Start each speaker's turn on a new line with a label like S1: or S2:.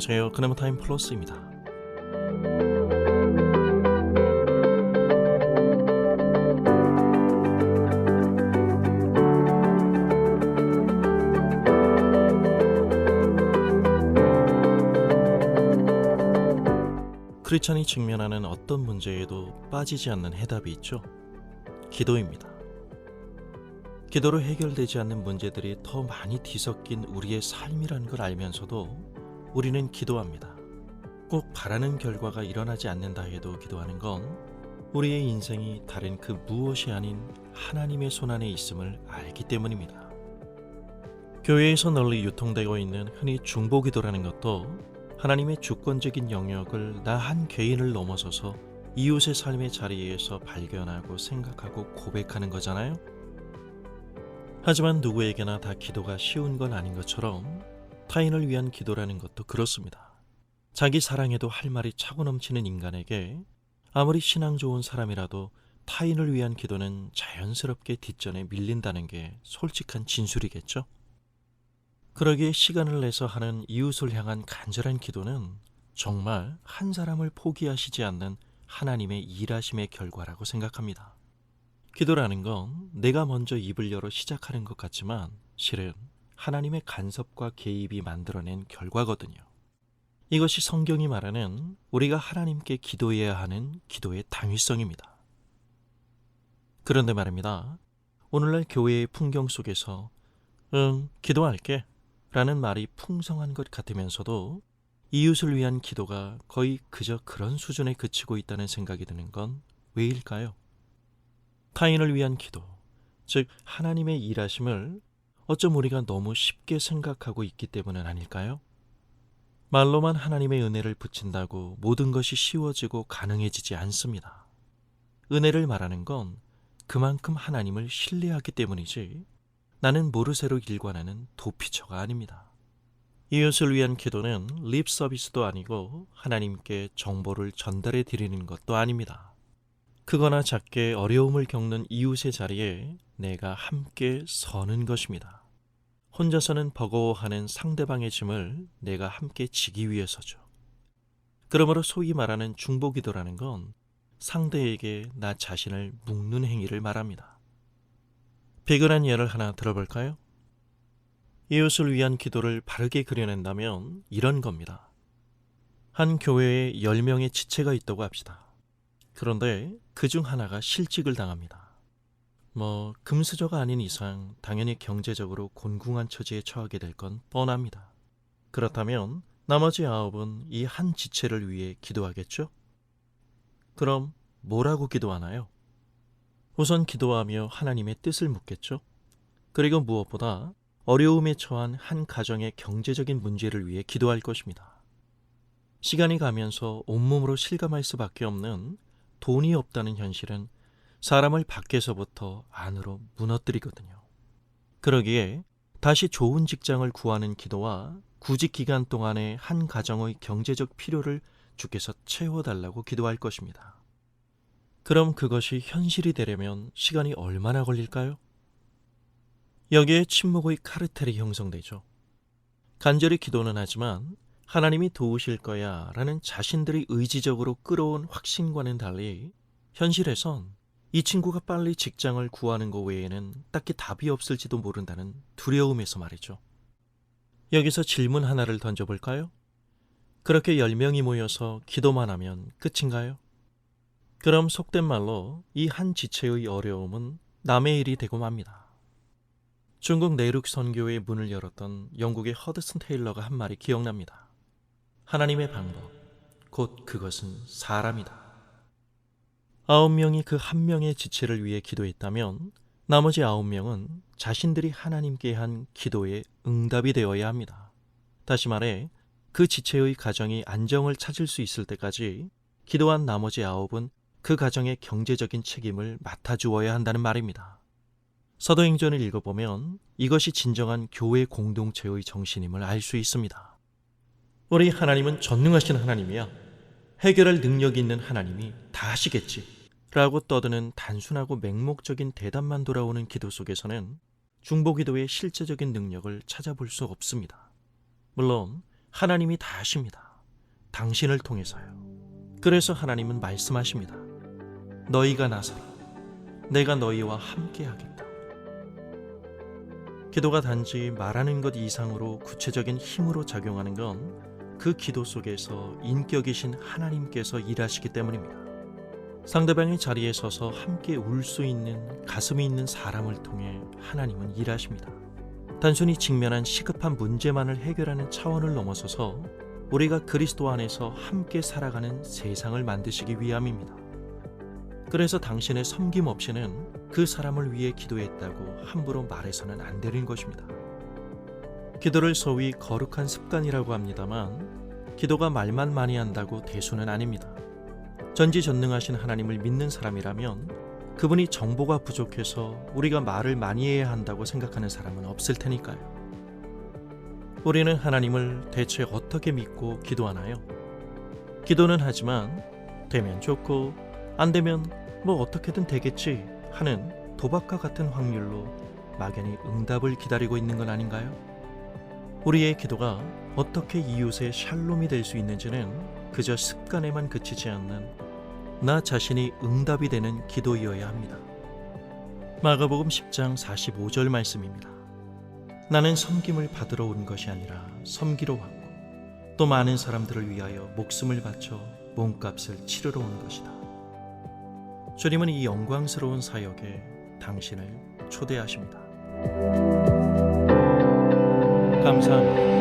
S1: 안녕하세요. 그나마타임 플러스입니다. 크리스찬이 직면하는 어떤 문제에도 빠지지 않는 해답이 있죠. 기도입니다. 기도로 해결되지 않는 문제들이 더 많이 뒤섞인 우리의 삶이라는 걸 알면서도 우리는 기도합니다. 꼭 바라는 결과가 일어나지 않는다 해도 기도하는 건 우리의 인생이 다른 그 무엇이 아닌 하나님의 손안에 있음을 알기 때문입니다. 교회에서 널리 유통되고 있는 흔히 중보기도라는 것도 하나님의 주권적인 영역을 나 한 개인을 넘어서서 이웃의 삶의 자리에서 발견하고 생각하고 고백하는 거잖아요. 하지만 누구에게나 다 기도가 쉬운 건 아닌 것처럼 타인을 위한 기도라는 것도 그렇습니다. 자기 사랑에도 할 말이 차고 넘치는 인간에게 아무리 신앙 좋은 사람이라도 타인을 위한 기도는 자연스럽게 뒷전에 밀린다는 게 솔직한 진술이겠죠. 그러기에 시간을 내서 하는 이웃을 향한 간절한 기도는 정말 한 사람을 포기하시지 않는 하나님의 일하심의 결과라고 생각합니다. 기도라는 건 내가 먼저 입을 열어 시작하는 것 같지만 실은 하나님의 간섭과 개입이 만들어낸 결과거든요. 이것이 성경이 말하는 우리가 하나님께 기도해야 하는 기도의 당위성입니다. 그런데 말입니다. 오늘날 교회의 풍경 속에서 기도할게 라는 말이 풍성한 것 같으면서도 이웃을 위한 기도가 거의 그저 그런 수준에 그치고 있다는 생각이 드는 건 왜일까요? 타인을 위한 기도, 즉 하나님의 일하심을 어쩜 우리가 너무 쉽게 생각하고 있기 때문은 아닐까요? 말로만 하나님의 은혜를 붙인다고 모든 것이 쉬워지고 가능해지지 않습니다. 은혜를 말하는 건 그만큼 하나님을 신뢰하기 때문이지 나는 모르쇠로 일관하는 도피처가 아닙니다. 이웃을 위한 기도는 립 서비스도 아니고 하나님께 정보를 전달해 드리는 것도 아닙니다. 크거나 작게 어려움을 겪는 이웃의 자리에 내가 함께 서는 것입니다. 혼자서는 버거워하는 상대방의 짐을 내가 함께 지기 위해서죠. 그러므로 소위 말하는 중보기도라는 건 상대에게 나 자신을 묶는 행위를 말합니다. 비근한 예를 하나 들어볼까요? 이웃을 위한 기도를 바르게 그려낸다면 이런 겁니다. 한 교회에 10명의 지체가 있다고 합시다. 그런데 그중 하나가 실직을 당합니다. 금수저가 아닌 이상 당연히 경제적으로 곤궁한 처지에 처하게 될 건 뻔합니다. 그렇다면 나머지 9은 이 한 지체를 위해 기도하겠죠? 그럼 뭐라고 기도하나요? 우선 기도하며 하나님의 뜻을 묻겠죠? 그리고 무엇보다 어려움에 처한 한 가정의 경제적인 문제를 위해 기도할 것입니다. 시간이 가면서 온몸으로 실감할 수밖에 없는 돈이 없다는 현실은 사람을 밖에서부터 안으로 무너뜨리거든요. 그러기에 다시 좋은 직장을 구하는 기도와 구직 기간 동안의 한 가정의 경제적 필요를 주께서 채워달라고 기도할 것입니다. 그럼 그것이 현실이 되려면 시간이 얼마나 걸릴까요? 여기에 침묵의 카르텔이 형성되죠. 간절히 기도는 하지만 하나님이 도우실 거야 라는 자신들이 의지적으로 끌어온 확신과는 달리 현실에선 이 친구가 빨리 직장을 구하는 것 외에는 딱히 답이 없을지도 모른다는 두려움에서 말이죠. 여기서 질문 하나를 던져볼까요? 그렇게 10명이 모여서 기도만 하면 끝인가요? 그럼 속된 말로 이 한 지체의 어려움은 남의 일이 되고 맙니다. 중국 내륙 선교의 문을 열었던 영국의 허드슨 테일러가 한 말이 기억납니다. 하나님의 방법, 곧 그것은 사람이다. 9명이 그 한 명의 지체를 위해 기도했다면 나머지 9명은 자신들이 하나님께 한 기도의 응답이 되어야 합니다. 다시 말해 그 지체의 가정이 안정을 찾을 수 있을 때까지 기도한 나머지 9은 그 가정의 경제적인 책임을 맡아주어야 한다는 말입니다. 사도행전을 읽어보면 이것이 진정한 교회 공동체의 정신임을 알 수 있습니다. 우리 하나님은 전능하신 하나님이야. 해결할 능력이 있는 하나님이 다 하시겠지 라고 떠드는 단순하고 맹목적인 대답만 돌아오는 기도 속에서는 중보기도의 실제적인 능력을 찾아볼 수 없습니다. 물론 하나님이 다 하십니다. 당신을 통해서요. 그래서 하나님은 말씀하십니다. 너희가 나서라. 내가 너희와 함께 하겠다. 기도가 단지 말하는 것 이상으로 구체적인 힘으로 작용하는 건 그 기도 속에서 인격이신 하나님께서 일하시기 때문입니다. 상대방의 자리에 서서 함께 울 수 있는 가슴이 있는 사람을 통해 하나님은 일하십니다. 단순히 직면한 시급한 문제만을 해결하는 차원을 넘어서서 우리가 그리스도 안에서 함께 살아가는 세상을 만드시기 위함입니다. 그래서 당신의 섬김 없이는 그 사람을 위해 기도했다고 함부로 말해서는 안 되는 것입니다. 기도를 소위 거룩한 습관이라고 합니다만 기도가 말만 많이 한다고 대수는 아닙니다. 전지전능하신 하나님을 믿는 사람이라면 그분이 정보가 부족해서 우리가 말을 많이 해야 한다고 생각하는 사람은 없을 테니까요. 우리는 하나님을 대체 어떻게 믿고 기도하나요? 기도는 하지만 되면 좋고 안 되면 뭐 어떻게든 되겠지 하는 도박과 같은 확률로 막연히 응답을 기다리고 있는 건 아닌가요? 우리의 기도가 어떻게 이웃의 샬롬이 될 수 있는지는 그저 습관에만 그치지 않는 나 자신이 응답이 되는 기도이어야 합니다. 마가복음 10장 45절 말씀입니다. 나는 섬김을 받으러 온 것이 아니라 섬기러 왔고 또 많은 사람들을 위하여 목숨을 바쳐 몸값을 치르러 온 것이다. 주님은 이 영광스러운 사역에 당신을 초대하십니다. 감사합니다.